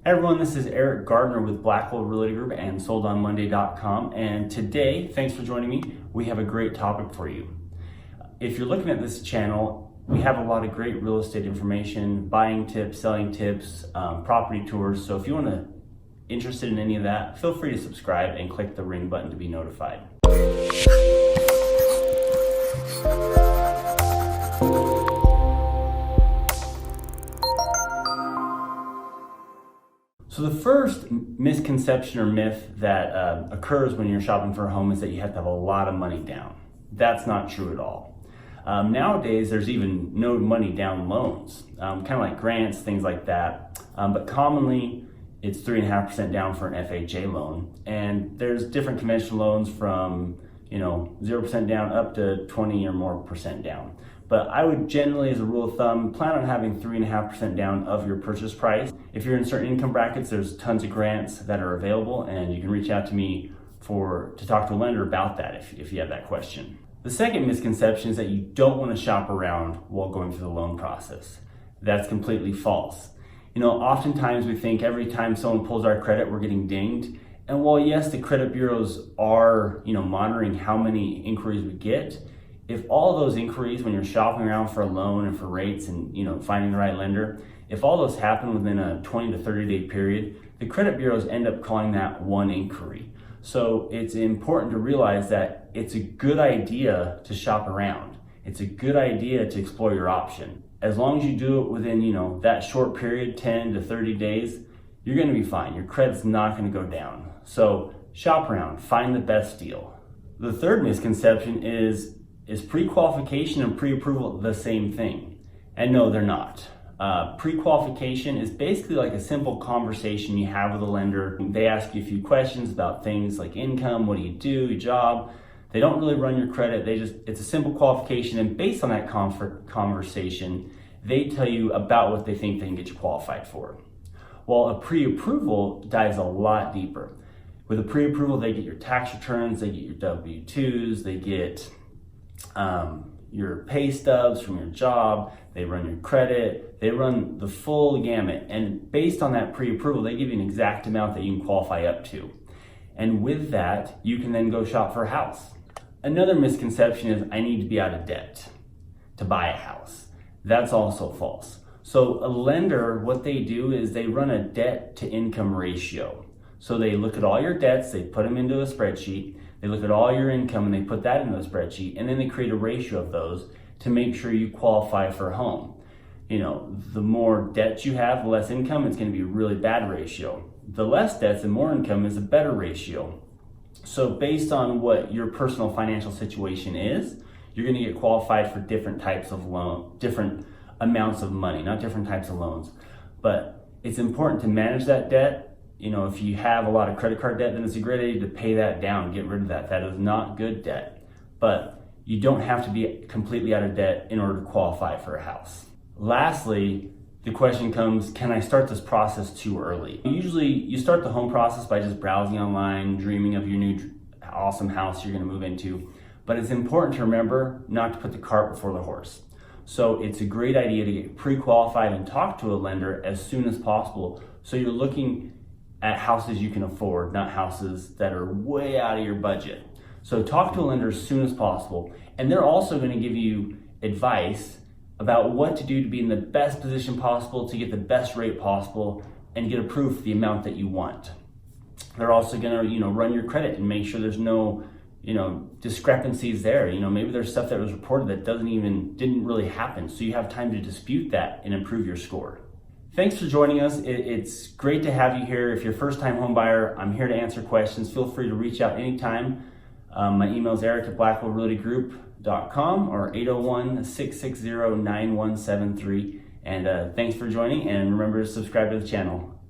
Hey everyone, this is Eric Gardner with Blackwell Realty Group and SoldOnMonday.com. And today, thanks for joining me, we have a great topic for you. If you're looking at this channel, we have a lot of great real estate information, buying tips, selling tips, property tours. So if you want to interested in any of that, feel free to subscribe and click the ring button to be notified. So the first misconception or myth that occurs when you're shopping for a home is that you have to have a lot of money down. That's not true at all. Nowadays, there's even no money down loans, kind of like grants, things like that. But commonly, it's 3.5% down for an FHA loan. And there's different conventional loans from 0% down up to 20 or more percent down. But I would generally, as a rule of thumb, plan on having 3.5% down of your purchase price. If you're in certain income brackets, there's tons of grants that are available, and you can reach out to me to talk to a lender about that if you have that question. The second misconception is that you don't want to shop around while going through the loan process. That's completely false. Oftentimes we think every time someone pulls our credit, we're getting dinged. And while yes, the credit bureaus are, monitoring how many inquiries we get, if all those inquiries when you're shopping around for a loan and for rates and, finding the right lender, if all those happen within a 20 to 30 day period, the credit bureaus end up calling that one inquiry. So it's important to realize that it's a good idea to shop around. It's a good idea to explore your option. As long as you do it within, that short period, 10 to 30 days, you're gonna be fine. Your credit's not gonna go down. So shop around, find the best deal. The third misconception is pre-qualification and pre-approval the same thing? And no, they're not. Pre-qualification is basically like a simple conversation you have with a lender. They ask you a few questions about things like income, what do, your job. They don't really run your credit. It's a simple qualification, and based on that conversation, they tell you about what they think they can get you qualified for. While a pre-approval dives a lot deeper. With a pre-approval, they get your tax returns, they get your W-2s, they get your pay stubs from your job, they run your credit, they run the full gamut. And based on that pre-approval, they give you an exact amount that you can qualify up to. And with that, you can then go shop for a house. Another misconception is I need to be out of debt to buy a house. That's also false. So a lender, what they do is they run a debt to income ratio. So they look at all your debts, they put them into a spreadsheet, they look at all your income and they put that into a spreadsheet, and then they create a ratio of those to make sure you qualify for a home. The more debt you have, the less income, it's gonna be a really bad ratio. The less debts and more income is a better ratio. So based on what your personal financial situation is, you're gonna get qualified for different types of loan, different amounts of money, not different types of loans. But it's important to manage that debt. If you have a lot of credit card debt, then it's a great idea to pay that down, get rid of that. That is not good debt. But you don't have to be completely out of debt in order to qualify for a house. Lastly, the question comes, can I start this process too early? Usually you start the home process by just browsing online, dreaming of your new awesome house you're gonna move into. But it's important to remember not to put the cart before the horse. So it's a great idea to get pre-qualified and talk to a lender as soon as possible. So you're looking at houses you can afford, not houses that are way out of your budget. So talk to a lender as soon as possible. And they're also gonna give you advice about what to do to be in the best position possible, to get the best rate possible, and get approved for the amount that you want. They're also gonna, run your credit and make sure there's no, discrepancies there. Maybe there's stuff that was reported that didn't really happen. So you have time to dispute that and improve your score. Thanks for joining us. It's great to have you here. If you're a first-time home buyer, I'm here to answer questions. Feel free to reach out anytime. My email is eric@blackwellrealtygroup.com or 801-660-9173. And thanks for joining, and remember to subscribe to the channel.